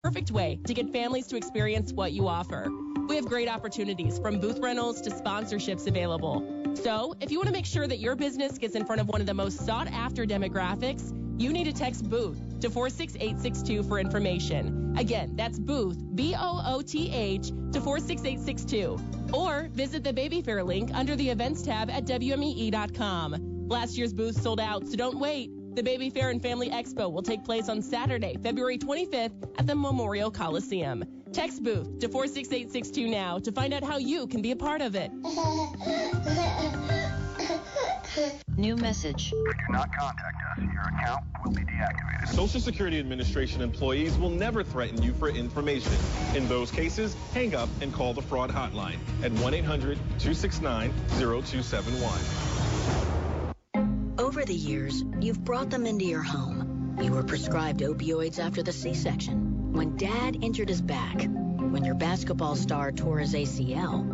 perfect way to get families to experience what you offer. We have great opportunities from booth rentals to sponsorships available. So, if you want to make sure that your business gets in front of one of the most sought-after demographics, you need to text BOOTH to 46862 for information. Again, that's BOOTH, BOOTH, to 46862. Or visit the Baby Fair link under the events tab at WMEE.com. Last year's booth sold out, so don't wait. The Baby Fair and Family Expo will take place on Saturday, February 25th at the Memorial Coliseum. Text BOOTH to 46862 now to find out how you can be a part of it. New message. If you do not contact us, your account will be deactivated. Social Security Administration employees will never threaten you for information. In those cases, hang up and call the fraud hotline at 1-800-269-0271. Over the years, you've brought them into your home. You were prescribed opioids after the C-section, when Dad injured his back, when your basketball star tore his ACL.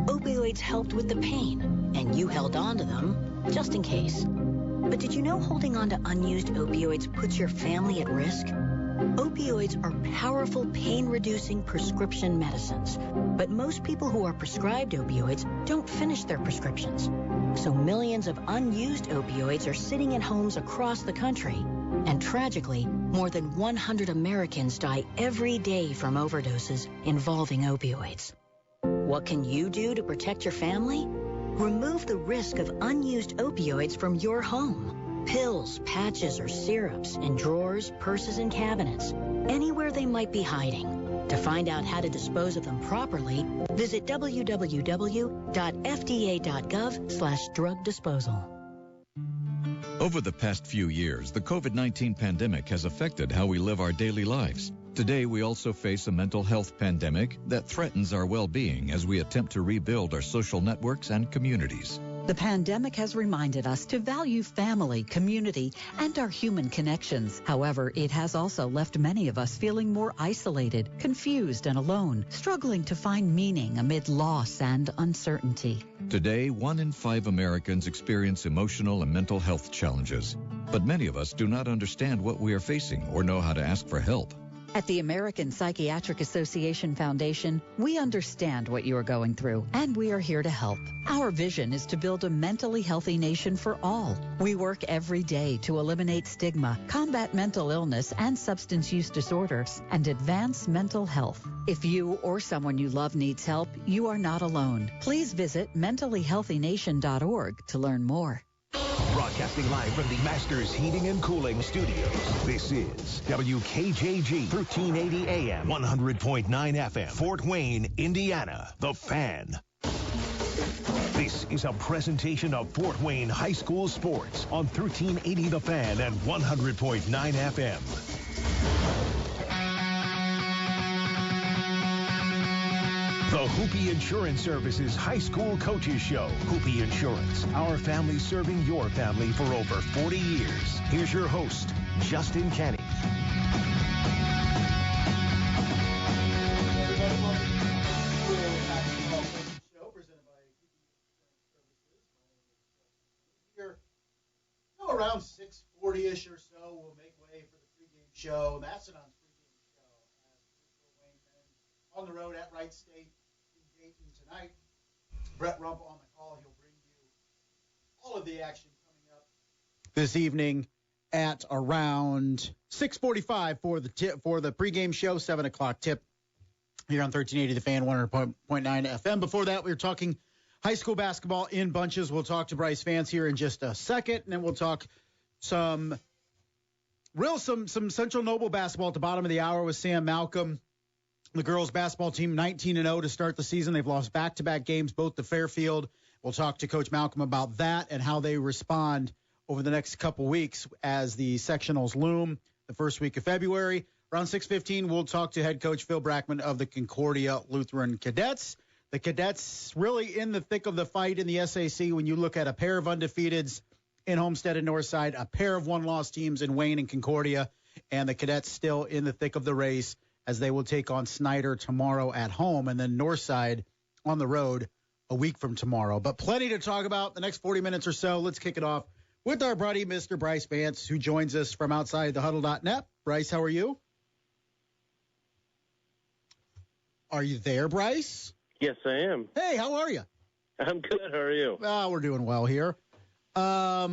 Opioids helped with the pain, and you held on to them just in case. But did you know holding on to unused opioids puts your family at risk? Opioids are powerful pain-reducing prescription medicines, but most people who are prescribed opioids don't finish their prescriptions. So millions of unused opioids are sitting in homes across the country. And tragically, more than 100 Americans die every day from overdoses involving opioids. What can you do to protect your family? Remove the risk of unused opioids from your home. Pills, patches, or syrups in drawers, purses, and cabinets, anywhere they might be hiding. To find out how to dispose of them properly, visit www.fda.gov/drug disposal. Over the past few years, the COVID-19 pandemic has affected how we live our daily lives. Today, we also face a mental health pandemic that threatens our well-being as we attempt to rebuild our social networks and communities. The pandemic has reminded us to value family, community, and our human connections. However, it has also left many of us feeling more isolated, confused, and alone, struggling to find meaning amid loss and uncertainty. Today, 1 in 5 Americans experience emotional and mental health challenges. But many of us do not understand what we are facing or know how to ask for help. At the American Psychiatric Association Foundation, we understand what you are going through, and we are here to help. Our vision is to build a mentally healthy nation for all. We work every day to eliminate stigma, combat mental illness and substance use disorders, and advance mental health. If you or someone you love needs help, you are not alone. Please visit mentallyhealthynation.org to learn more. Broadcasting live from the Masters Heating and Cooling Studios. This is WKJG 1380 AM, 100.9 FM, Fort Wayne, Indiana. The Fan. This is a presentation of Fort Wayne High School sports on 1380 The Fan and 100.9 FM. The Hoopy Insurance Services High School Coaches Show. Hoopy Insurance, our family serving your family for over 40 years. Here's your host, Justin Kenny. Around 6:40-ish or so, we'll make way for the pregame show. Mastodon's pregame show on the road at Wright State in Dayton tonight. Brett Rump on the call. He'll bring you all of the action coming up this evening at around 6:45 for the pregame show, 7 o'clock tip here on 1380 The Fan, 100.9 FM. Before that, we were talking high school basketball in bunches. We'll talk to Brice Vance here in just a second, and then we'll talk some Central Noble basketball at the bottom of the hour with Sam Malcolm. The girls basketball team 19-0 to start the season. They've lost back-to-back games, both to Fairfield. We'll talk to Coach Malcolm about that and how they respond over the next couple weeks as the sectionals loom the first week of February. Around 6:15, we'll talk to head coach Phil Brackmann of the Concordia Lutheran Cadets. The Cadets really in the thick of the fight in the SAC when you look at a pair of undefeateds in Homestead and Northside, a pair of one-loss teams in Wayne and Concordia, and the Cadets still in the thick of the race as they will take on Snyder tomorrow at home, and then Northside on the road a week from tomorrow. But plenty to talk about the next 40 minutes or so. Let's kick it off with our buddy, Mr. Brice Vance, who joins us from outside the huddle.net. Brice, how are you? Are you there, Brice? Yes, I am. Hey, how are you? I'm good. How are you? We're doing well here. A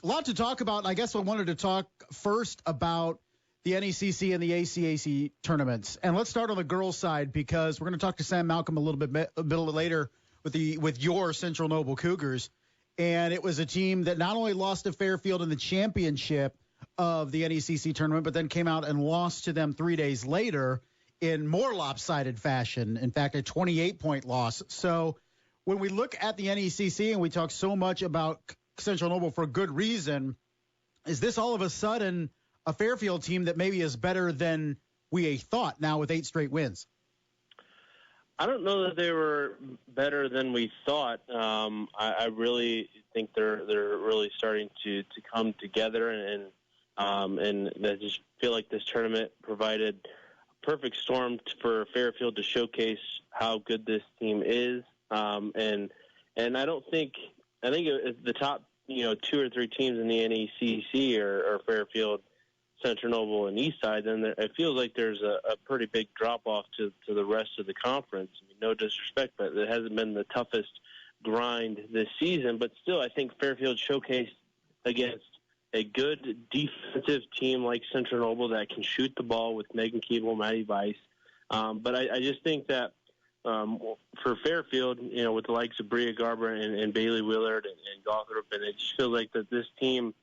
lot to talk about. I guess I wanted to talk first about the NECC and the ACAC tournaments. And let's start on the girls' side because we're going to talk to Sam Malcolm a little bit later with your Central Noble Cougars. And it was a team that not only lost to Fairfield in the championship of the NECC tournament, but then came out and lost to them 3 days later in more lopsided fashion. In fact, a 28-point loss. So when we look at the NECC and we talk so much about Central Noble for good reason, is this all of a sudden a Fairfield team that maybe is better than we thought now with 8 straight wins? I don't know that they were better than we thought. I really think they're really starting to come together, and I just feel like this tournament provided a perfect storm for Fairfield to showcase how good this team is. And I think the top 2 or 3 teams in the NECC are Fairfield, Central Noble, and Eastside, then it feels like there's a pretty big drop-off to the rest of the conference. I mean, no disrespect, but it hasn't been the toughest grind this season. But still, I think Fairfield showcased against a good defensive team like Central Noble that can shoot the ball with Megan Keeble, Maddie Vice. But I just think that for Fairfield, with the likes of Bria Garber and Bailey Willard and Gothrop, and it just feels like that this team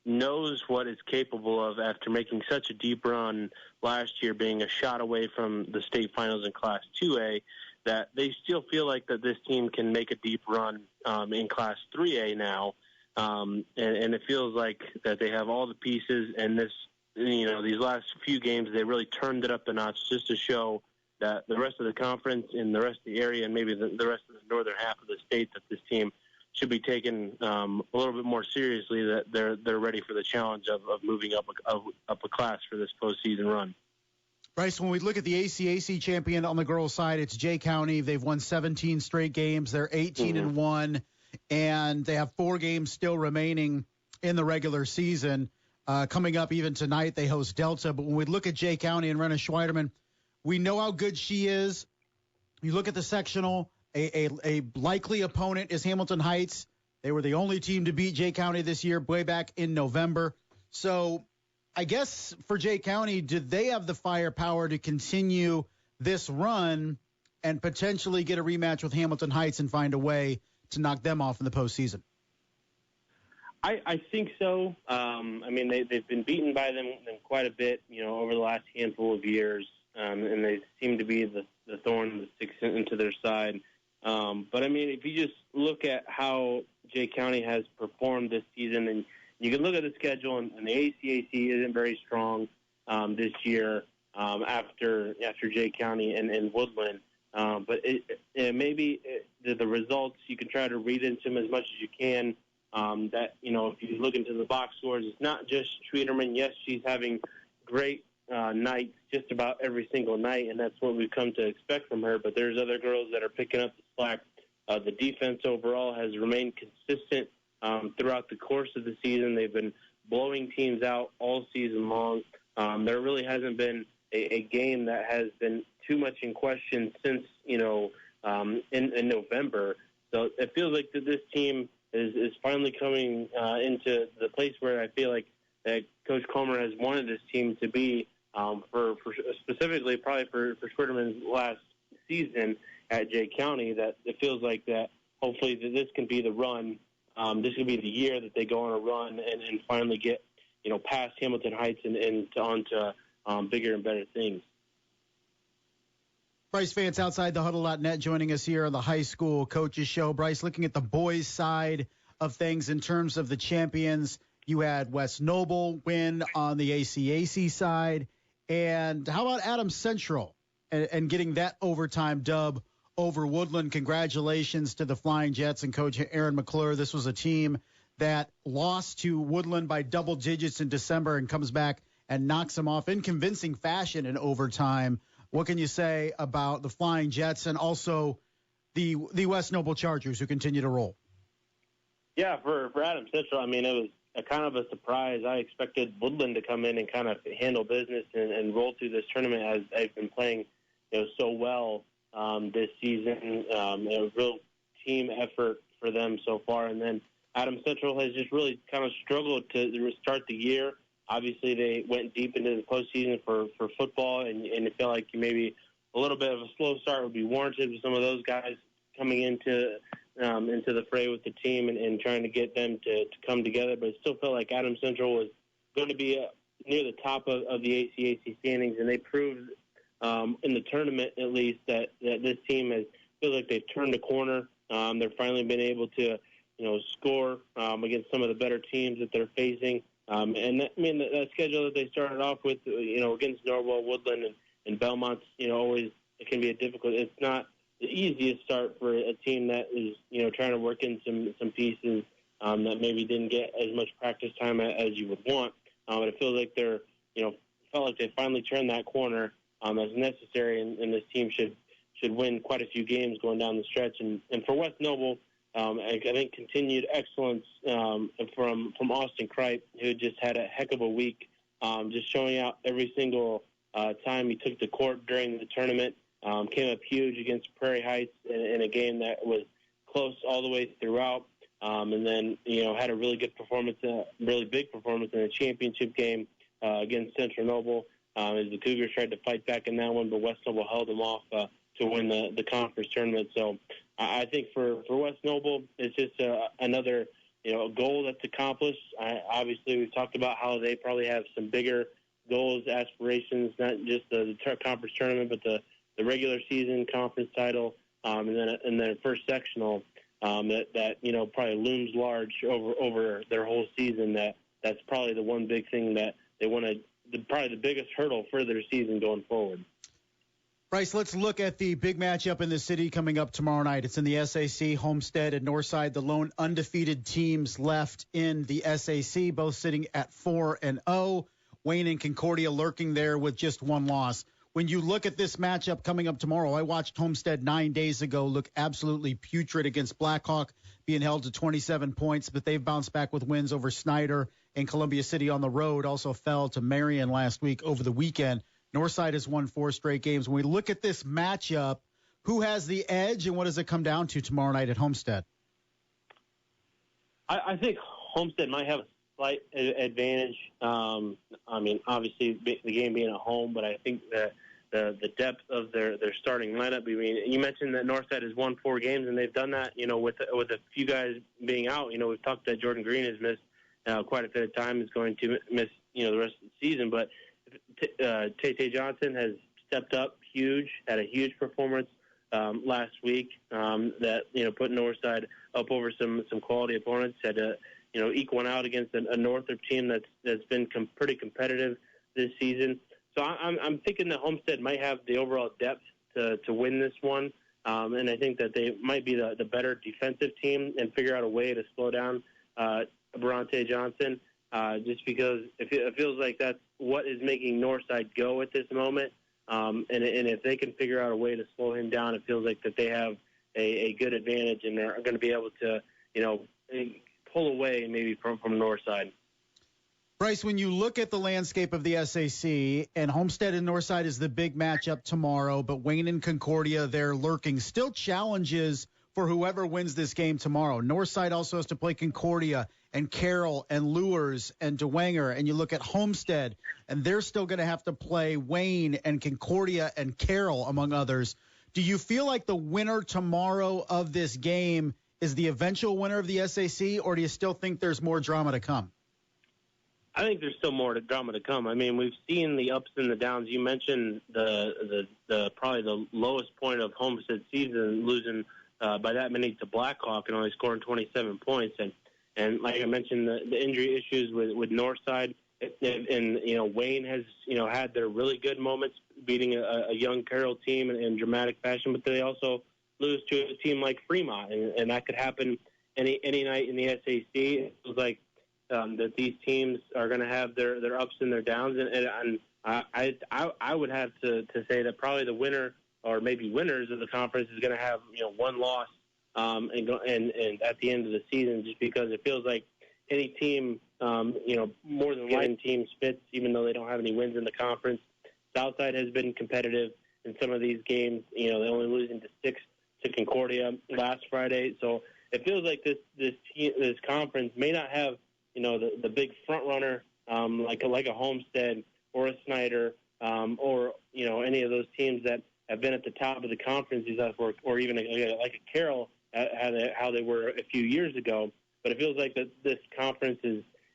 knows what it's capable of after making such a deep run last year, being a shot away from the state finals in Class 2A, that they still feel like that this team can make a deep run in Class 3A now. And it feels like that they have all the pieces, and these last few games, they really turned it up a notch just to show that the rest of the conference and the rest of the area and maybe the rest of the northern half of the state that this team should be taken a little bit more seriously, that they're ready for the challenge of moving up a class for this postseason run. Brice, when we look at the ACAC champion on the girls' side, it's Jay County. They've won 17 straight games. They're 18-1, and they have 4 games still remaining in the regular season. Coming up even tonight, they host Delta. But when we look at Jay County and Renna Schweiderman, we know how good she is. You look at the sectional. A likely opponent is Hamilton Heights. They were the only team to beat Jay County this year, way back in November. So I guess for Jay County, did they have the firepower to continue this run and potentially get a rematch with Hamilton Heights and find a way to knock them off in the postseason? I think so. I mean, they've been beaten by them quite a bit, over the last handful of years, and they seem to be the thorn that sticks into their side. But, I mean, if you just look at how Jay County has performed this season, and you can look at the schedule, and the ACAC isn't very strong this year after Jay County and Woodland. But maybe the results, you can try to read into them as much as you can. That, if you look into the box scores, it's not just Schweiderman. Yes, she's having great nights just about every single night, and that's what we've come to expect from her. But there's other girls that are picking up the slack. The defense overall has remained consistent throughout the course of the season. They've been blowing teams out all season long. There really hasn't been a game that has been too much in question since, in November. So it feels like that this team is finally coming into the place where I feel like that Coach Comer has wanted this team to be for specifically probably for Schweiderman's last season at Jay County, that it feels like that hopefully that this can be the run. This could be the year that they go on a run and finally get, past Hamilton Heights and on to bigger and better things. Brice Vance outside the Huddle.net joining us here on the High School Coaches Show. Brice, looking at the boys' side of things in terms of the champions, you had West Noble win on the ACAC side. And how about Adams Central and getting that overtime dub over Woodland? Congratulations to the Flying Jets and Coach Aaron McClure. This was a team that lost to Woodland by double digits in December and comes back and knocks them off in convincing fashion in overtime. What can you say about the Flying Jets and also the West Noble Chargers who continue to roll? Yeah, for Adams Central, I mean, it was a kind of a surprise. I expected Woodland to come in and kind of handle business and roll through this tournament as they've been playing, so well this season. A real team effort for them so far. And then Adams Central has just really kind of struggled to start the year. Obviously, they went deep into the postseason for football, and I feel like maybe a little bit of a slow start would be warranted with some of those guys coming into the fray with the team and trying to get them to come together. But it still felt like Adams Central was going to be near the top of the ACAC standings, and they proved in the tournament at least that this team feels like they've turned a corner. They're finally been able to score against some of the better teams that they're facing. And that schedule that they started off with, against Norwell, Woodland, and Belmont, always it can be a difficult. It's not the easiest start for a team that is, trying to work in some pieces that maybe didn't get as much practice time as you would want. But it feels like they're, felt like they finally turned that corner as necessary, and this team should win quite a few games going down the stretch. And for West Noble, I think continued excellence from Austin Kripe, who just had a heck of a week, just showing out every single time he took the court during the tournament. Came up huge against Prairie Heights in a game that was close all the way throughout, and then had a really good performance, really big performance in the championship game against Central Noble. As the Cougars tried to fight back in that one, but West Noble held them off to win the conference tournament. So I think for West Noble, it's just another goal that's accomplished. Obviously, we've talked about how they probably have some bigger goals, aspirations, not just the conference tournament, but the regular season conference title, and then first sectional that probably looms large over their whole season. That's probably the one big thing that they want to. Probably the biggest hurdle for their season going forward. Brice, let's look at the big matchup in the city coming up tomorrow night. It's in the SAC, Homestead and Northside, the lone undefeated teams left in the SAC, both sitting at 4-0. Wayne and Concordia lurking there with just one loss. When you look at this matchup coming up tomorrow, I watched Homestead 9 days ago look absolutely putrid against Blackhawk, being held to 27 points, but they've bounced back with wins over Snyder and Columbia City on the road. Also fell to Marion last week over the weekend. Northside has won 4 straight games. When we look at this matchup, who has the edge and what does it come down to tomorrow night at Homestead? I think Homestead might have a slight advantage. Obviously the game being at home, but I think that the depth of their starting lineup. I mean, you mentioned that Northside has won 4 games, and they've done that, with a few guys being out. We've talked that Jordan Green has missed quite a bit of time, is going to miss, the rest of the season. But Tay Johnson has stepped up huge, had a huge performance last week that, put Northside up over some quality opponents, had to, eke one out against a Northrop team that's been pretty competitive this season. So I'm thinking that Homestead might have the overall depth to win this one, and I think that they might be the better defensive team and figure out a way to slow down Bronte Johnson, just because it feels like that's what is making Northside go at this moment. And if they can figure out a way to slow him down, it feels like that they have a good advantage and they're going to be able to, pull away maybe from Northside. Brice, when you look at the landscape of the SAC, and Homestead and Northside is the big matchup tomorrow, but Wayne and Concordia, they're lurking. Still challenges for whoever wins this game tomorrow. Northside also has to play Concordia and Carroll and Lures and DeWanger. And you look at Homestead, and they're still going to have to play Wayne and Concordia and Carroll, among others. Do you feel like the winner tomorrow of this game is the eventual winner of the SAC, or do you still think there's more drama to come? I think there's still more drama to come. I mean, we've seen the ups and the downs. You mentioned the probably the lowest point of Homestead season, losing by that many to Blackhawk and only scoring 27 points. And like I mentioned, the injury issues with Northside, and Wayne has had their really good moments beating a young Carroll team in dramatic fashion, but they also lose to a team like Fremont, and that could happen any night in the SAC. It feels like that these teams are going to have their ups and their downs, and I would have to say that probably the winner or maybe winners of the conference is going to have one loss and at the end of the season, just because it feels like any team more than one team fits, even though they don't have any wins in the conference. Southside has been competitive. in some of these games. You know, they're only losing to 6 to Concordia last Friday. So it feels like this conference may not have, you know, the big front runner like a Homestead or a Snyder or, you know, any of those teams that have been at the top of the conference, or even like a Carroll, how they were a few years ago. But it feels like that this conference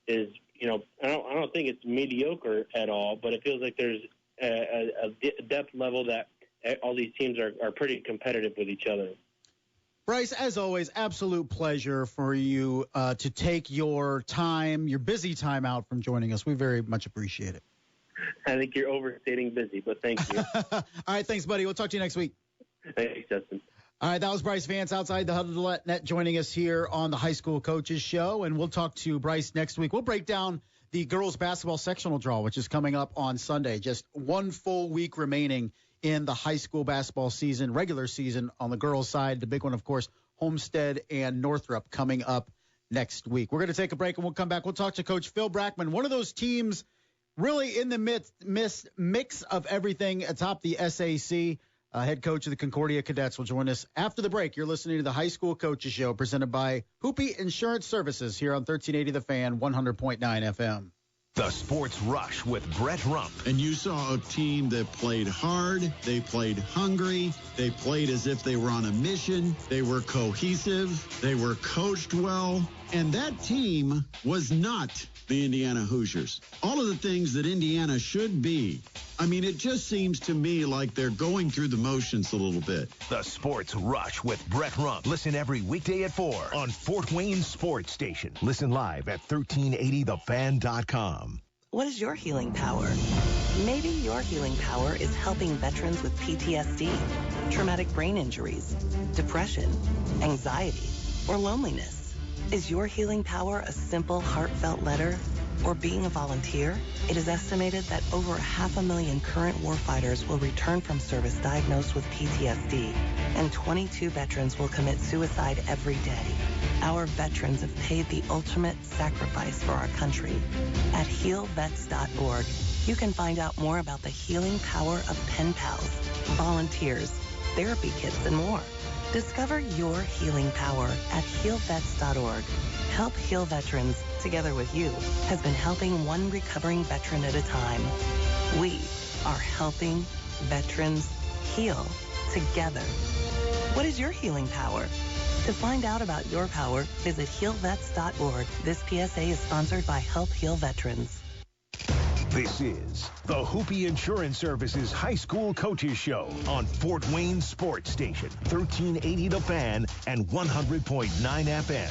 is you know, I don't think it's mediocre at all, but it feels like there's a depth level that all these teams are pretty competitive with each other. Brice, as always, absolute pleasure for you to take your time, your busy time out from joining us. We very much appreciate it. I think you're overstating busy, but thank you. All right, thanks, buddy. We'll talk to you next week. Thanks, Justin. All right, that was Brice Vance outside the Huddle net joining us here on the High School Coaches Show, and we'll talk to Brice next week. We'll break down the girls basketball sectional draw, which is coming up on Sunday. Just one full week remaining in the high school basketball season, regular season on the girls' side. The big one, of course, Homestead and Northrop coming up next week. We're going to take a break, and we'll come back. We'll talk to Coach Phil Brackmann, one of those teams really in the mix of everything atop the SAC. Head coach of the Concordia Cadets will join us after the break. You're listening to the High School Coaches Show presented by Hoopie Insurance Services here on 1380 The Fan, 100.9 FM. The Sports Rush with Brett Rump. And you saw a team that played hard, they played hungry, they played as if they were on a mission, they were cohesive, they were coached well, and that team was not the Indiana Hoosiers. All of the things that Indiana should be. I mean, it just seems to me like they're going through the motions a little bit. The Sports Rush with Brett Rump. Listen every weekday at 4 on Fort Wayne Sports Station. Listen live at 1380thefan.com. What is your healing power? Maybe your healing power is helping veterans with PTSD, traumatic brain injuries, depression, anxiety, or loneliness. Is your healing power a simple, heartfelt letter or being a volunteer? It is estimated that over 500,000 current warfighters will return from service diagnosed with PTSD, and 22 veterans will commit suicide every day. Our veterans have paid the ultimate sacrifice for our country. At healvets.org, you can find out more about the healing power of pen pals, volunteers, therapy kits, and more. Discover your healing power at healvets.org. Help Heal Veterans, together with you, has been helping one recovering veteran at a time. We are helping veterans heal together. What is your healing power? To find out about your power, visit healvets.org. This PSA is sponsored by Help Heal Veterans. This is the Hoopie Insurance Services High School Coaches Show on Fort Wayne Sports Station, 1380 The Fan and 100.9 FM.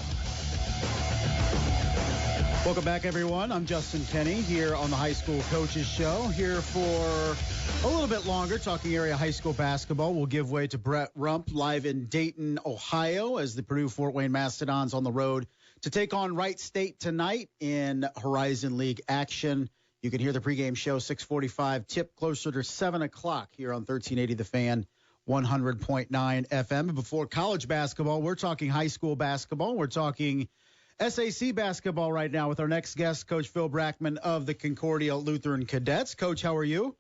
Welcome back, everyone. I'm Justin Kenny here on the High School Coaches Show, here for a little bit longer, talking area high school basketball. We'll give way to Brett Rump live in Dayton, Ohio, as the Purdue-Fort Wayne Mastodons on the road to take on Wright State tonight in Horizon League action. You can hear the pregame show, 6:45, tip closer to 7 o'clock here on 1380 The Fan, 100.9 FM. And before college basketball, we're talking high school basketball. We're talking SAC basketball right now with our next guest, Coach Phil Brackmann of the Concordia Lutheran Cadets. Coach, how are you?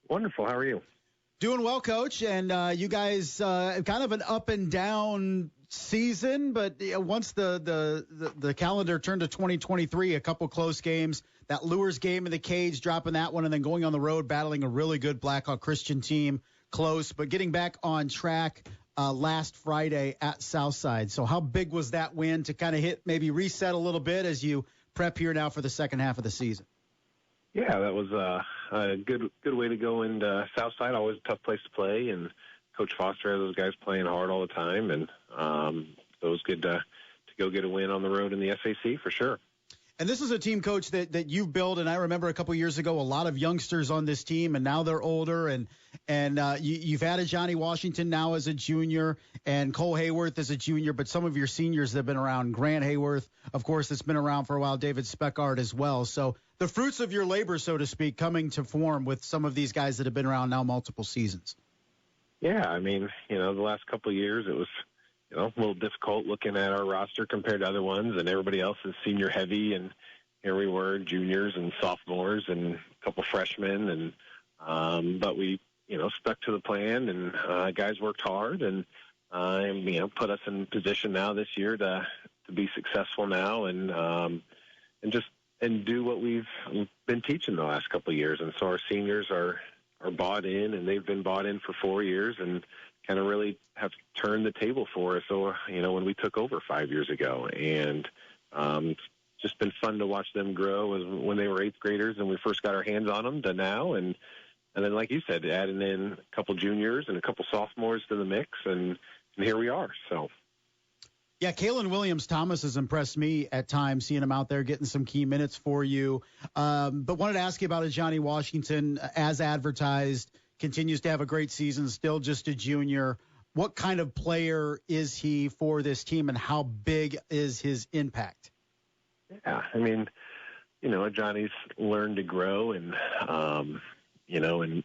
Wonderful. How are you? Doing well, Coach. And you guys kind of an up and down season, but once the calendar turned to 2023, a couple close games. That Lures game in the cage, dropping that one, and then going on the road, battling a really good Blackhawk Christian team, close, but getting back on track last Friday at Southside. So how big was that win to kind of maybe reset a little bit as you prep here now for the second half of the season? Yeah, that was a good way to go into Southside. Always a tough place to play, and Coach Foster has those guys playing hard all the time, and so it was good to go get a win on the road in the SAC for sure. And this is a team, Coach, that you've built, and I remember a couple years ago a lot of youngsters on this team, and now they're older, and you've added Johnny Washington now as a junior, and Cole Hayworth as a junior, but some of your seniors that have been around, Grant Hayworth, of course, that's been around for a while, David Speckard as well. So the fruits of your labor, so to speak, coming to form with some of these guys that have been around now multiple seasons. Yeah, I mean, the last couple of years it was a little difficult looking at our roster compared to other ones, and everybody else is senior heavy, and here we were, juniors and sophomores and a couple freshmen, and but we stuck to the plan, and guys worked hard, and put us in position now this year to be successful now, and do what we've been teaching the last couple of years. And so our seniors are bought in, and they've been bought in for 4 years, and kind of really have turned the table for us. So when we took over 5 years ago, and it's just been fun to watch them grow as when they were 8th graders and we first got our hands on them to now, and then, like you said, adding in a couple juniors and a couple sophomores to the mix, and here we are. So. Yeah, Kalen Williams-Thomas has impressed me at times, seeing him out there getting some key minutes for you. But wanted to ask you about Johnny Washington, as advertised, continues to have a great season, still just a junior. What kind of player is he for this team, and how big is his impact? Yeah, Johnny's learned to grow and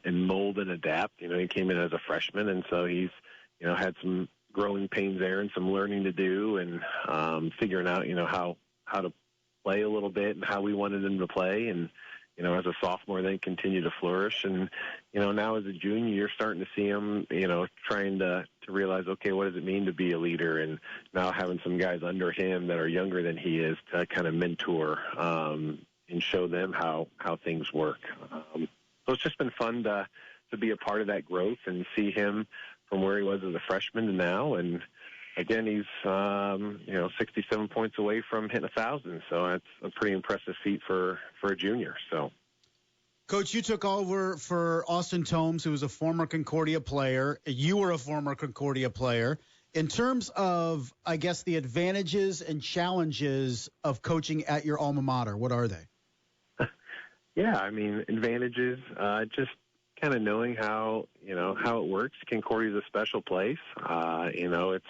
mold and adapt. He came in as a freshman, and so he's, had some growing pains there and some learning to do, and figuring out, how to play a little bit and how we wanted him to play. And, as a sophomore, then continue to flourish. And, now as a junior, you're starting to see him, trying to realize, okay, what does it mean to be a leader? And now having some guys under him that are younger than he is to kind of mentor and show them how things work. So it's just been fun to be a part of that growth and see him from where he was as a freshman to now. And again, he's 67 points away from hitting 1,000. So that's a pretty impressive feat for a junior. So, Coach, you took over for Austin Tomes, who was a former Concordia player. You were a former Concordia player. In terms of, I guess, the advantages and challenges of coaching at your alma mater, what are they? Yeah, advantages, just kind of knowing how it works. Concordia is a special place. It's,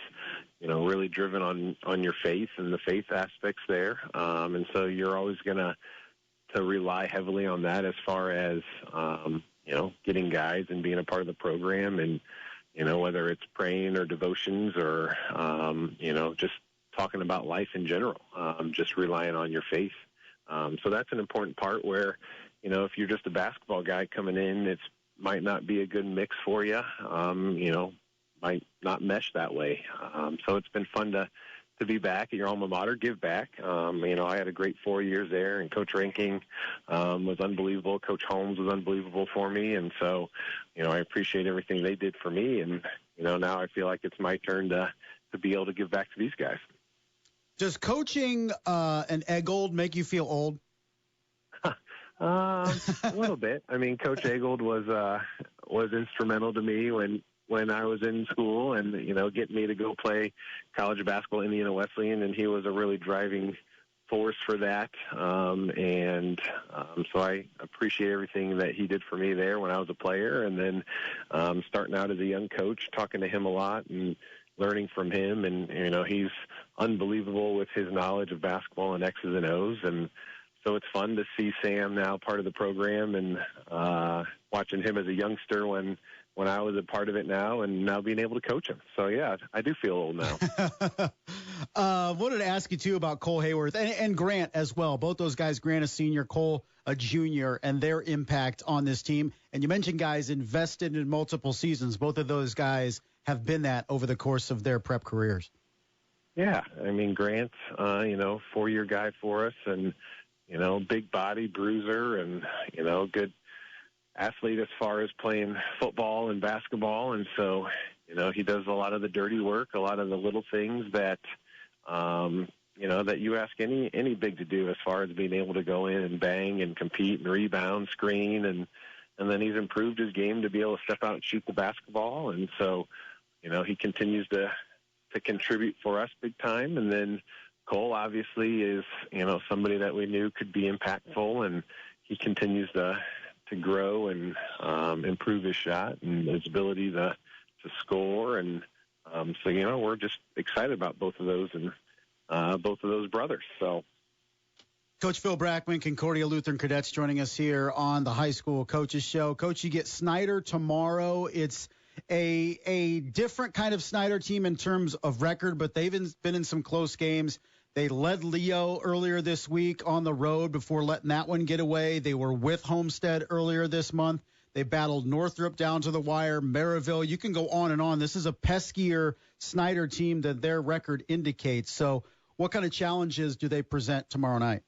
really driven on your faith and the faith aspects there. And so you're always going to rely heavily on that as far as, getting guys and being a part of the program, and, whether it's praying or devotions or, just talking about life in general, just relying on your faith. So that's an important part where, if you're just a basketball guy coming in, it might not be a good mix for you, might not mesh that way. So it's been fun to be back at your alma mater, give back. I had a great 4 years there, and Coach Ranking was unbelievable. Coach Holmes was unbelievable for me. And so, I appreciate everything they did for me. And, now I feel like it's my turn to be able to give back to these guys. Does coaching an Eggold make you feel old? A little bit. Coach Eggold was instrumental to me when I was in school, and getting me to go play college basketball at Indiana Wesleyan, and he was a really driving force for that. So I appreciate everything that he did for me there when I was a player, and then starting out as a young coach, talking to him a lot and learning from him. And he's unbelievable with his knowledge of basketball and X's and O's, and so it's fun to see Sam now part of the program, and watching him as a youngster when I was a part of it now, and now being able to coach him. So, yeah, I do feel old now. Wanted to ask you, too, about Cole Hayworth and Grant as well. Both those guys, Grant a senior, Cole a junior, and their impact on this team. And you mentioned guys invested in multiple seasons. Both of those guys have been that over the course of their prep careers. Yeah, Grant's, 4-year guy for us, and, big body, bruiser, and, good athlete as far as playing football and basketball. And so, he does a lot of the dirty work, a lot of the little things that, that you ask any big to do, as far as being able to go in and bang and compete and rebound, screen. And then he's improved his game to be able to step out and shoot the basketball. And so, he continues to contribute for us big time. And then Cole obviously is, somebody that we knew could be impactful, and he continues to grow and improve his shot and his ability to score. And so, we're just excited about both of those and both of those brothers. So, Coach Phil Brackmann, Concordia Lutheran Cadets, joining us here on the High School Coaches Show. Coach, you get Snyder tomorrow. It's a different kind of Snyder team in terms of record, but they've been in some close games. They led Leo earlier this week on the road before letting that one get away. They were with Homestead earlier this month. They battled Northrop down to the wire, Maryville. You can go on and on. This is a peskier Snyder team than their record indicates. So what kind of challenges do they present tomorrow night?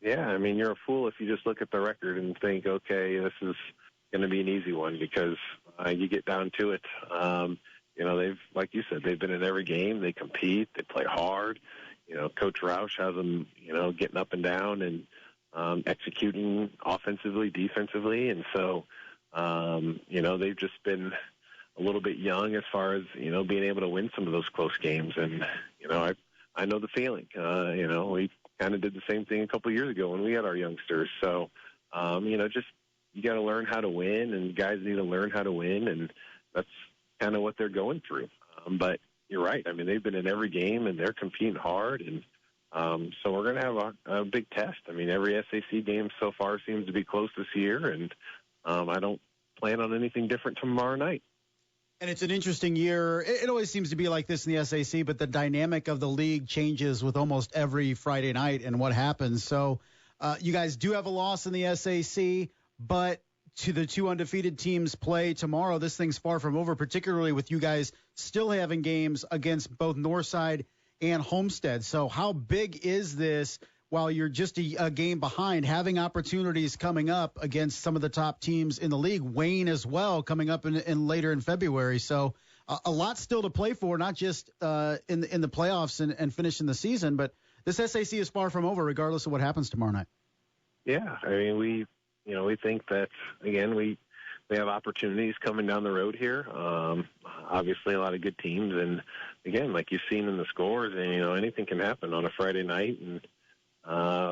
Yeah, I mean, you're a fool if you just look at the record and think, okay, this is going to be an easy one, because you get down to it. They've, like you said, they've been in every game. They compete. They play hard. Coach Roush has them, getting up and down and executing offensively, defensively. And so, they've just been a little bit young as far as, being able to win some of those close games. And, I know the feeling. We kind of did the same thing a couple of years ago when we had our youngsters. So, just you got to learn how to win, and guys need to learn how to win, and that's kind of what they're going through. But you're right. I mean, they've been in every game, and they're competing hard, and so we're going to have a big test. I mean, every SAC game so far seems to be close this year, and I don't plan on anything different tomorrow night. And it's an interesting year. It always seems to be like this in the SAC, but the dynamic of the league changes with almost every Friday night and what happens. So you guys do have a loss in the SAC, but to the two undefeated teams play tomorrow, this thing's far from over, particularly with you guys still having games against both Northside and Homestead. So how big is this while you're just a game behind, having opportunities coming up against some of the top teams in the league, Wayne as well, coming up in later in February. So a lot still to play for, not just in the playoffs and finishing the season, but this SAC is far from over regardless of what happens tomorrow night. Yeah, I mean, we think that, again, we have opportunities coming down the road here. Obviously, a lot of good teams. And, again, like you've seen in the scores, and, anything can happen on a Friday night. And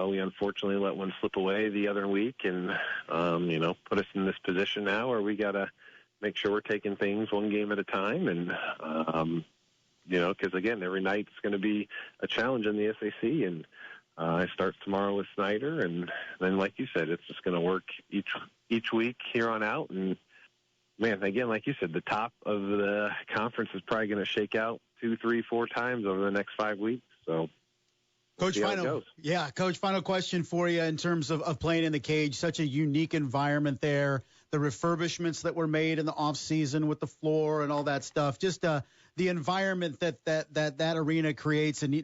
we unfortunately let one slip away the other week and, put us in this position now where we got to make sure we're taking things one game at a time. And, because, again, every night is going to be a challenge in the SAC. And it starts tomorrow with Snyder. And then, like you said, it's just going to work each week here on out. And, man, again, like you said, the top of the conference is probably going to shake out 2, 3, 4 times over the next 5 weeks. So, Coach, final question for you in terms of playing in the cage. Such a unique environment there. The refurbishments that were made in the off season with the floor and all that stuff. Just the environment that arena creates. And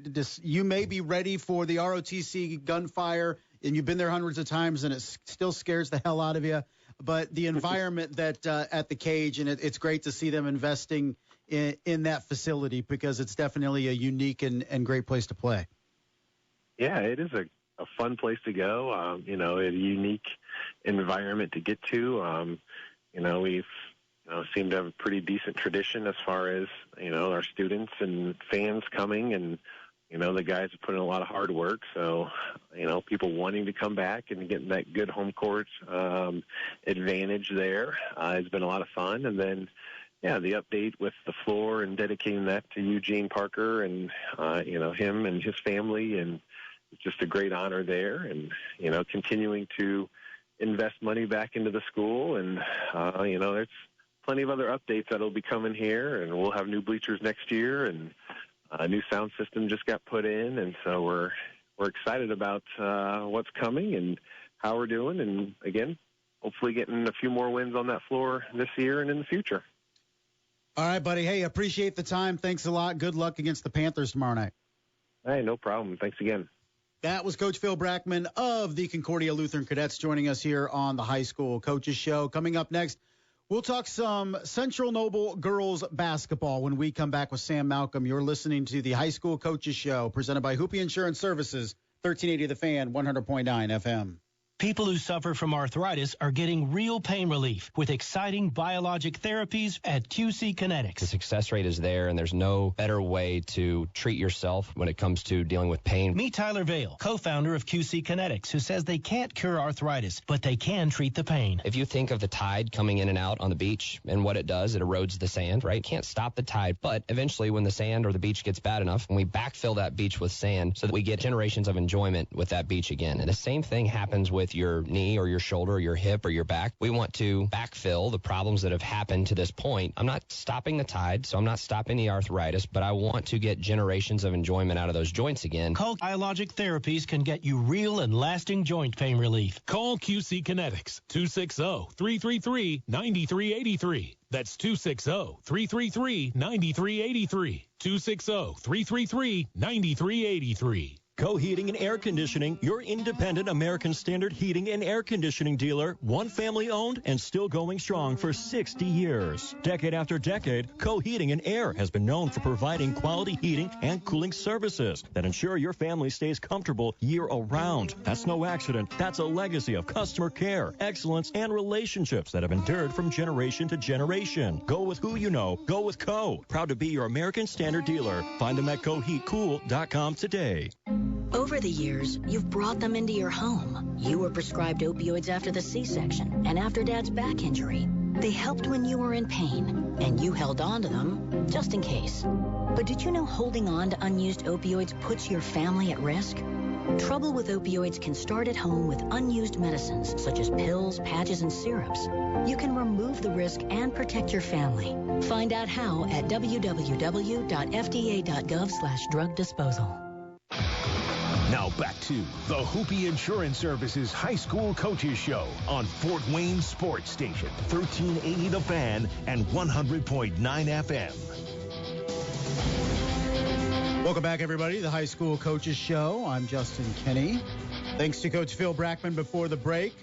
you may be ready for the ROTC gunfire, and you've been there hundreds of times, and it still scares the hell out of you. But the environment that at the cage, and it's great to see them investing in that facility, because it's definitely a unique and great place to play. Yeah, it is a fun place to go, a unique environment to get to. We've seem to have a pretty decent tradition as far as, our students and fans coming, and, the guys have put in a lot of hard work. So, people wanting to come back and getting that good home court advantage there has been a lot of fun. And then, the update with the floor and dedicating that to Eugene Parker and, him and his family, and it's just a great honor there. And, continuing to invest money back into the school. And, there's plenty of other updates that'll be coming here, and we'll have new bleachers next year, and a new sound system just got put in. And so we're excited about what's coming and how we're doing. And, again, hopefully getting a few more wins on that floor this year and in the future. All right, buddy. Hey, appreciate the time. Thanks a lot. Good luck against the Panthers tomorrow night. Hey, no problem. Thanks again. That was Coach Phil Brackmann of the Concordia Lutheran Cadets joining us here on the High School Coaches Show. Coming up next, we'll talk some Central Noble girls basketball when we come back with Sam Malcolm. You're listening to the High School Coaches Show, presented by Hoopie Insurance Services, 1380 The Fan, 100.9 FM. People who suffer from arthritis are getting real pain relief with exciting biologic therapies at QC Kinetics. The success rate is there, and there's no better way to treat yourself when it comes to dealing with pain. Meet Tyler Vale, co-founder of QC Kinetics, who says they can't cure arthritis, but they can treat the pain. If you think of the tide coming in and out on the beach and what it does, it erodes the sand, right? Can't stop the tide, but eventually when the sand or the beach gets bad enough, we backfill that beach with sand so that we get generations of enjoyment with that beach again. And the same thing happens with with your knee or your shoulder or your hip or your back. We want to backfill the problems that have happened to this point. I'm not stopping the tide, so I'm not stopping the arthritis, but I want to get generations of enjoyment out of those joints again. Biologic therapies can get you real and lasting joint pain relief. Call QC Kinetics, 260-333-9383. That's 260-333-9383. 260-333-9383. Co Heating and Air Conditioning, your independent American Standard heating and air conditioning dealer, one family owned and still going strong for 60 years. Decade after decade, Co Heating and Air has been known for providing quality heating and cooling services that ensure your family stays comfortable year-round. That's no accident. That's a legacy of customer care, excellence, and relationships that have endured from generation to generation. Go with who you know. Go with Co. Proud to be your American Standard dealer. Find them at coheatcool.com today. Over the years, you've brought them into your home. You were prescribed opioids after the C-section and after Dad's back injury. They helped when you were in pain, and you held on to them just in case. But did you know holding on to unused opioids puts your family at risk? Trouble with opioids can start at home with unused medicines such as pills, patches, and syrups. You can remove the risk and protect your family. Find out how at www.fda.gov/drug disposal. Now back to the Hoopy Insurance Services High School Coaches Show on Fort Wayne Sports Station, 1380 The Fan and 100.9 FM. Welcome back, everybody, to the High School Coaches Show. I'm Justin Kenny. Thanks to Coach Phil Brackmann before the break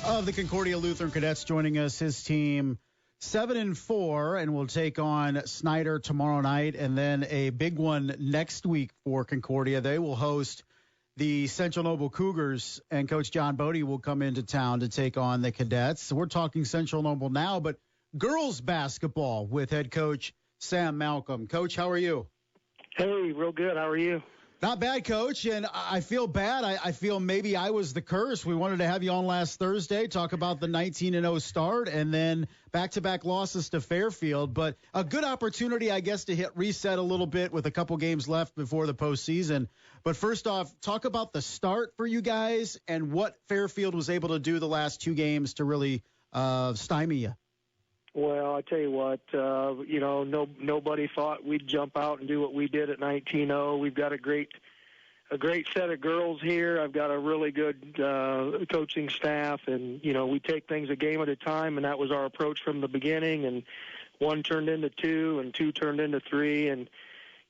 of the Concordia Lutheran Cadets joining us. His team 7-4, and we'll take on Snyder tomorrow night, and then a big one next week for Concordia. They will host the Central Noble Cougars, and Coach John Bodie will come into town to take on the Cadets. So we're talking Central Noble now, but girls basketball with head coach Sam Malcolm. Coach, how are you? Hey, real good. How are you? Not bad, Coach, and I feel bad. I feel maybe I was the curse. We wanted to have you on last Thursday, talk about the 19-0 start, and then back-to-back losses to Fairfield. But a good opportunity, I guess, to hit reset a little bit with a couple games left before the postseason. But first off, talk about the start for you guys and what Fairfield was able to do the last two games to really stymie you. Well, I tell you what, nobody thought we'd jump out and do what we did at 19-0. We've got a great set of girls here. I've got a really good coaching staff, and we take things a game at a time, and that was our approach from the beginning. And one turned into two, and two turned into three, and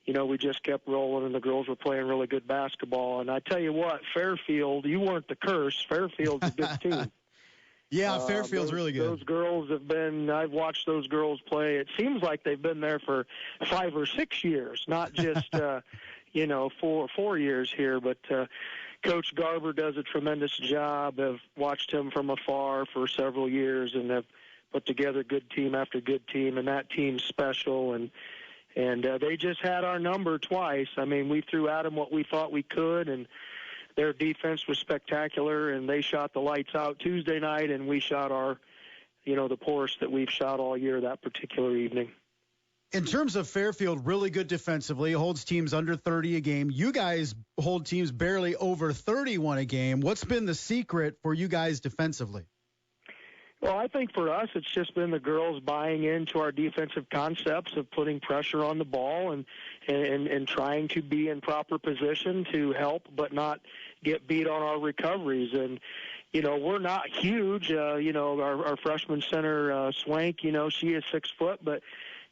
we just kept rolling, and the girls were playing really good basketball. And I tell you what, Fairfield, you weren't the curse. Fairfield's a good team. Yeah, Fairfield's really good. Those girls I've watched those girls play. It seems like they've been there for 5 or 6 years, not just, 4 years here. But Coach Garber does a tremendous job. I've watched him from afar for several years and have put together good team after good team, and that team's special. And they just had our number twice. I mean, we threw at them what we thought we could, and their defense was spectacular, and they shot the lights out Tuesday night, and we shot our, the poorest that we've shot all year that particular evening. In terms of Fairfield, really good defensively, holds teams under 30 a game. You guys hold teams barely over 31 a game. What's been the secret for you guys defensively? Well, I think for us, it's just been the girls buying into our defensive concepts of putting pressure on the ball and trying to be in proper position to help but not get beat on our recoveries. And, we're not huge. Our freshman center, Swank, she is 6 foot, but,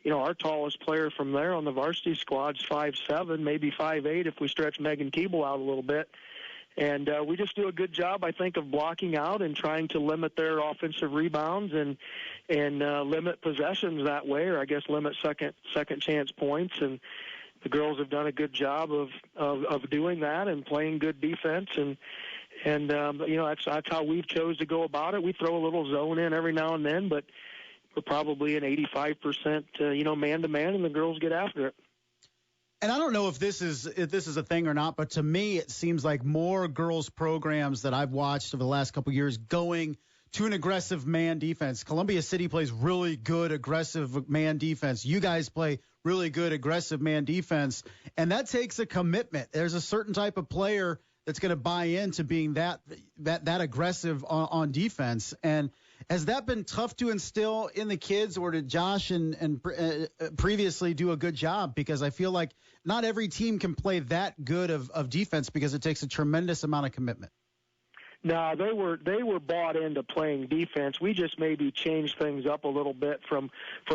our tallest player from there on the varsity squad's 5'7", maybe 5'8" if we stretch Megan Keeble out a little bit. And we just do a good job, I think, of blocking out and trying to limit their offensive rebounds and limit possessions that way, or I guess limit second chance points. And the girls have done a good job of doing that and playing good defense. And that's how we've chose to go about it. We throw a little zone in every now and then, but we're probably an 85% man-to-man, and the girls get after it. And I don't know if this is a thing or not, but to me it seems like more girls programs that I've watched over the last couple of years going to an aggressive man defense. Columbia City plays really good aggressive man defense. You guys play really good aggressive man defense, and that takes a commitment. There's a certain type of player that's going to buy into being that aggressive on defense. And has that been tough to instill in the kids, or did Josh and previously do a good job? Because I feel like not every team can play that good of defense because it takes a tremendous amount of commitment. No, they were bought into playing defense. We just maybe changed things up a little bit from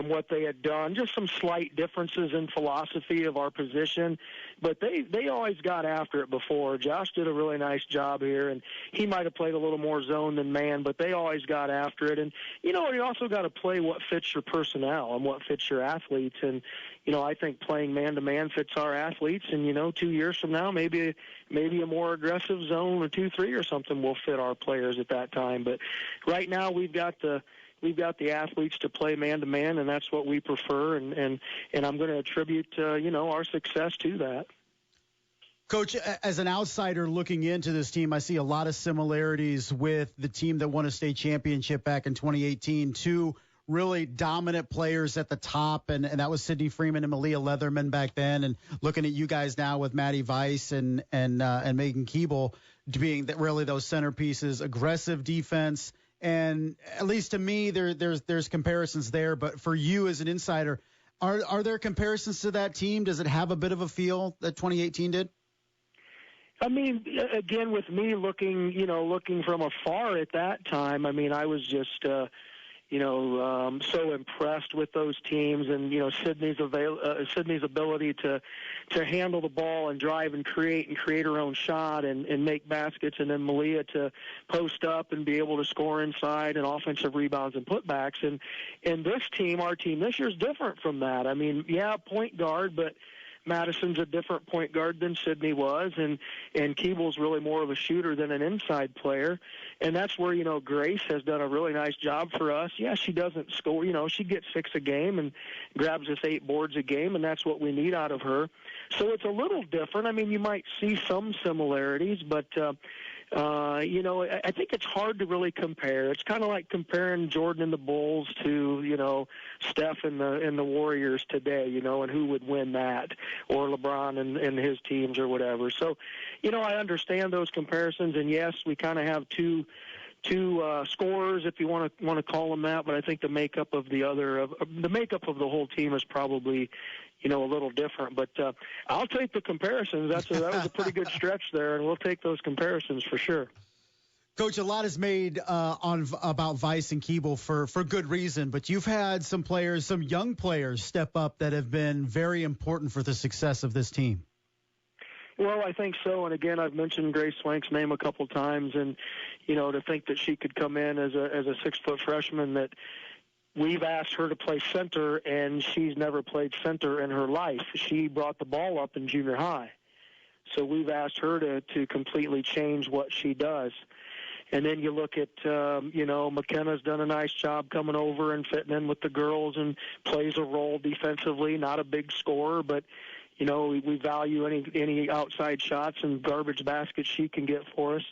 what they had done. Just some slight differences in philosophy of our position, but they always got after it before. Josh did a really nice job here, and he might have played a little more zone than man, but they always got after it. And you also got to play what fits your personnel and what fits your athletes. And I think playing man-to-man fits our athletes, and 2 years from now, maybe a more aggressive zone or 2-3 or something will fit our players at that time. But right now, we've got the athletes to play man-to-man, and that's what we prefer. And I'm going to attribute our success to that. Coach, as an outsider looking into this team, I see a lot of similarities with the team that won a state championship back in 2018. Two really dominant players at the top, and that was Sydney Freeman and Malia Leatherman back then. And looking at you guys now with Maddie Vice and Megan Keeble being really those centerpieces, aggressive defense, and at least to me, there's comparisons there. But for you as an insider, are there comparisons to that team? Does it have a bit of a feel that 2018 did? I mean, again, with me looking from afar at that time, I mean, I was just so impressed with those teams, and Sydney's ability to handle the ball and drive and create her own shot and make baskets, and then Malia to post up and be able to score inside and offensive rebounds and putbacks. And this team, our team this year, is different from that. I mean, yeah, point guard, but Madison's a different point guard than Sydney was, and Keeble's really more of a shooter than an inside player. And that's where, Grace has done a really nice job for us. Yeah, she doesn't score. She gets 6 a game and grabs us 8 boards a game, and that's what we need out of her. So it's a little different. I mean, you might see some similarities, but I think it's hard to really compare. It's kind of like comparing Jordan and the Bulls to, Steph and the Warriors today, and who would win that, or LeBron and his teams or whatever. So, I understand those comparisons, and yes, we kind of have two scorers, if you want to call them that, but I think the makeup of the whole team is probably, a little different. But I'll take the comparisons. That was a pretty good stretch there, and we'll take those comparisons for sure. Coach, a lot is made about Vice and Keeble for good reason, but you've had some young players step up that have been very important for the success of this team. Well, I think so. And again, I've mentioned Grace Swank's name a couple times, and to think that she could come in as a 6-foot freshman, that we've asked her to play center, and she's never played center in her life. She brought the ball up in junior high, so we've asked her to completely change what she does. And then you look at, McKenna's done a nice job coming over and fitting in with the girls and plays a role defensively, not a big scorer, but we value any outside shots and garbage baskets she can get for us.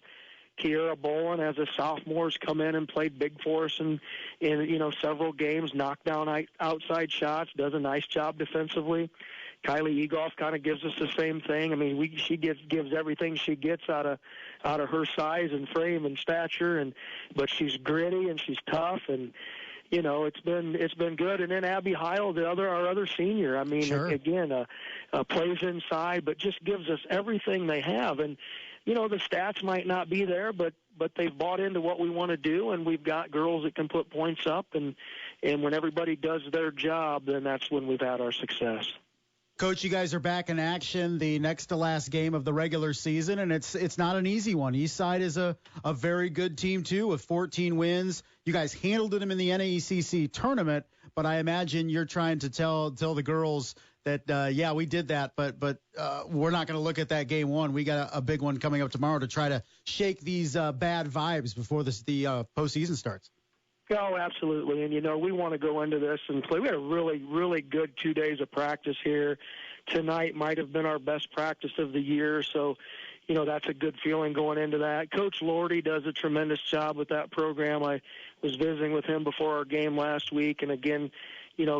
Kiera Bolin, as a sophomore, has come in and played big for us in several games, knocked down outside shots, does a nice job defensively. Kylie Egoff kind of gives us the same thing. I mean, she gives everything she gets out of her size and frame and stature, but she's gritty and she's tough, and it's been good. And then Abby Heil, our other senior, I mean, sure. Again, plays inside, but just gives us everything they have. And the stats might not be there, but they've bought into what we want to do, and we've got girls that can put points up. And when everybody does their job, then that's when we've had our success. Coach, you guys are back in action, the next to last game of the regular season, and it's not an easy one. Eastside is a very good team, too, with 14 wins. You guys handled them in the NECC tournament, but I imagine you're trying to tell the girls that, yeah, we did that, but we're not going to look at that game one. We got a big one coming up tomorrow to try to shake these bad vibes before the postseason starts. Oh, absolutely. And, we want to go into this and play. We had a really, really good 2 days of practice here. Tonight might have been our best practice of the year. So, that's a good feeling going into that. Coach Lordy does a tremendous job with that program. I was visiting with him before our game last week. And again,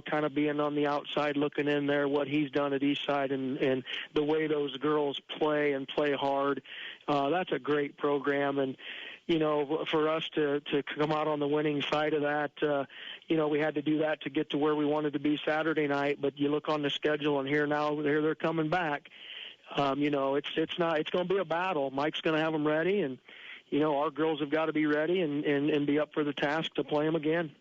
kind of being on the outside looking in there, what he's done at Eastside and the way those girls play and play hard. That's a great program. And, for us to come out on the winning side of that, we had to do that to get to where we wanted to be Saturday night. But you look on the schedule, and here they're coming back. It's going to be a battle. Mike's going to have them ready, and our girls have got to be ready and be up for the task to play them again.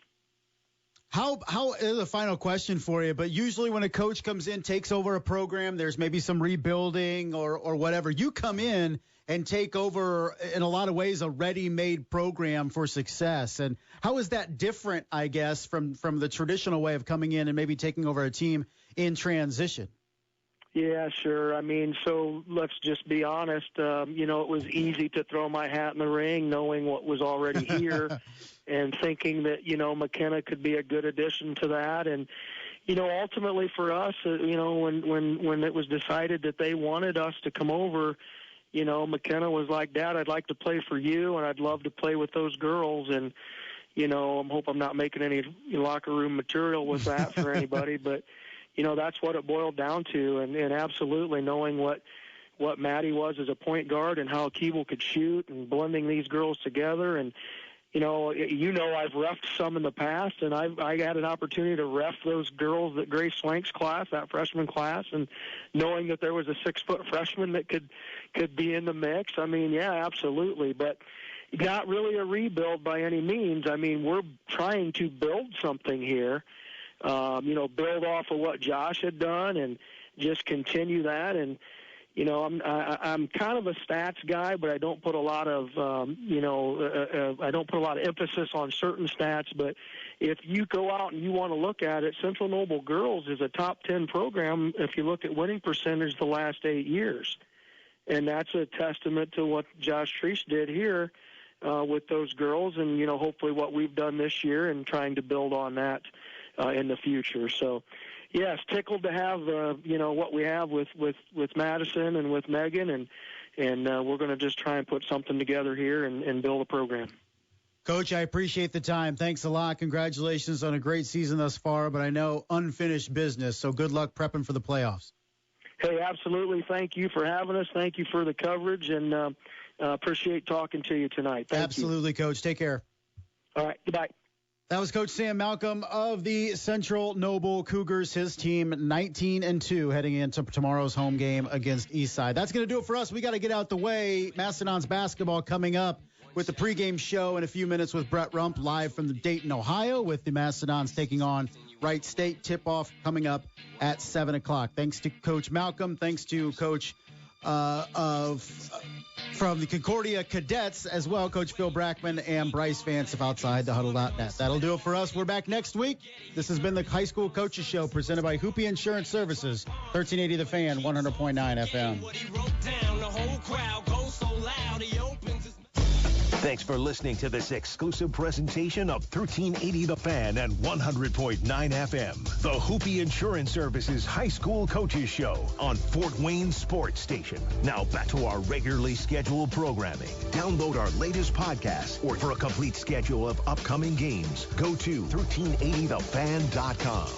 How is a final question for you, but usually when a coach comes in, takes over a program, there's maybe some rebuilding or whatever. You come in and take over, in a lot of ways, a ready-made program for success. And how is that different, I guess, from the traditional way of coming in and maybe taking over a team in transition? Yeah, sure. I mean, so let's just be honest. It was easy to throw my hat in the ring knowing what was already here and thinking that, McKenna could be a good addition to that. And, ultimately for us, when it was decided that they wanted us to come over, McKenna was like, Dad, I'd like to play for you, and I'd love to play with those girls. And, I hope I'm not making any locker room material with that for anybody, but that's what it boiled down to, and absolutely knowing what Maddie was as a point guard and how Keeble could shoot and blending these girls together. And, I've reffed some in the past, and I had an opportunity to ref those girls that Grace Slank's class, that freshman class, and knowing that there was a 6-foot freshman that could be in the mix. I mean, yeah, absolutely. But not really a rebuild by any means. I mean, we're trying to build something here. Build off of what Josh had done and just continue that. And, I'm kind of a stats guy, but I don't put a lot of, I don't put a lot of emphasis on certain stats. But if you go out and you want to look at it, Central Noble Girls is a top 10 program if you look at winning percentage the last 8 years. And that's a testament to what Josh Treese did here with those girls and, hopefully what we've done this year and trying to build on that in the future. So, yes, tickled to have what we have with Madison and with Megan, and we're going to just try and put something together here and build a program. Coach, I appreciate the time. Thanks a lot. Congratulations on a great season thus far, but I know unfinished business, so good luck prepping for the playoffs. Hey, absolutely. Thank you for having us. Thank you for the coverage, and appreciate talking to you tonight. Thank absolutely, you. Coach. Take care. All right. Goodbye. That was Coach Sam Malcolm of the Central Noble Cougars. His team 19-2 heading into tomorrow's home game against Eastside. That's going to do it for us. We got to get out the way. Mastodons basketball coming up with the pregame show in a few minutes with Brett Rump live from Dayton, Ohio, with the Mastodons taking on Wright State. Tip-off coming up at 7 o'clock. Thanks to Coach Malcolm. Thanks to Coach from the Concordia Cadets as well, Coach Phil Brackmann and Brice Vance of Outside the Huddle.net. That'll do it for us. We're back next week. This has been the High School Coaches Show presented by Hoopie Insurance Services, 1380 The Fan, 100.9 FM. Thanks for listening to this exclusive presentation of 1380 The Fan and 100.9 FM. The Hoopie Insurance Services High School Coaches Show on Fort Wayne Sports Station. Now back to our regularly scheduled programming. Download our latest podcast, or for a complete schedule of upcoming games, go to 1380thefan.com.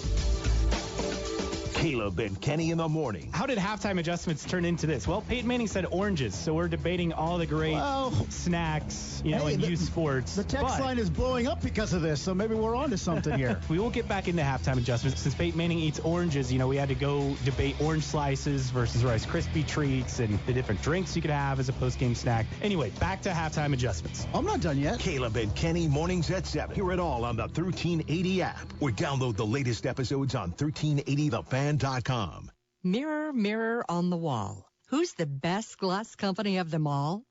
Caleb and Kenny in the morning. How did halftime adjustments turn into this? Well, Peyton Manning said oranges, so we're debating all the great snacks, and youth sports. The text line is blowing up because of this, so maybe we're on to something here. We will get back into halftime adjustments. Since Peyton Manning eats oranges, we had to go debate orange slices versus Rice Krispie treats and the different drinks you could have as a post-game snack. Anyway, back to halftime adjustments. I'm not done yet. Caleb and Kenny mornings at 7. Hear it all on the 1380 app, or download the latest episodes on 1380thefan.com. Mirror, mirror on the wall. Who's the best glass company of them all?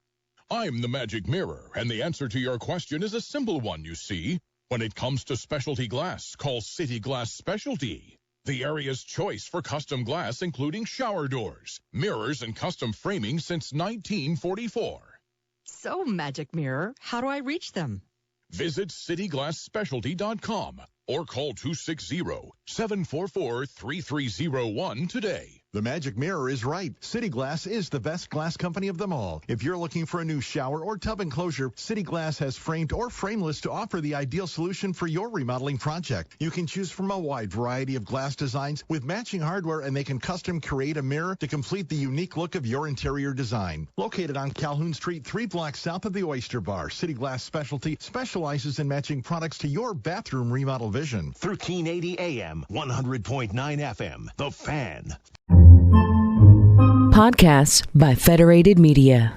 I'm the Magic Mirror, and the answer to your question is a simple one, you see. When it comes to specialty glass, call City Glass Specialty. The area's choice for custom glass, including shower doors, mirrors, and custom framing since 1944. So, Magic Mirror, how do I reach them? Visit cityglassspecialty.com or call 260-744-3301 today. The Magic Mirror is right. City Glass is the best glass company of them all. If you're looking for a new shower or tub enclosure, City Glass has framed or frameless to offer the ideal solution for your remodeling project. You can choose from a wide variety of glass designs with matching hardware, and they can custom create a mirror to complete the unique look of your interior design. Located on Calhoun Street, 3 blocks south of the Oyster Bar, City Glass Specialty specializes in matching products to your bathroom remodel vision. 1380 AM, 100.9 FM, The Fan. Podcasts by Federated Media.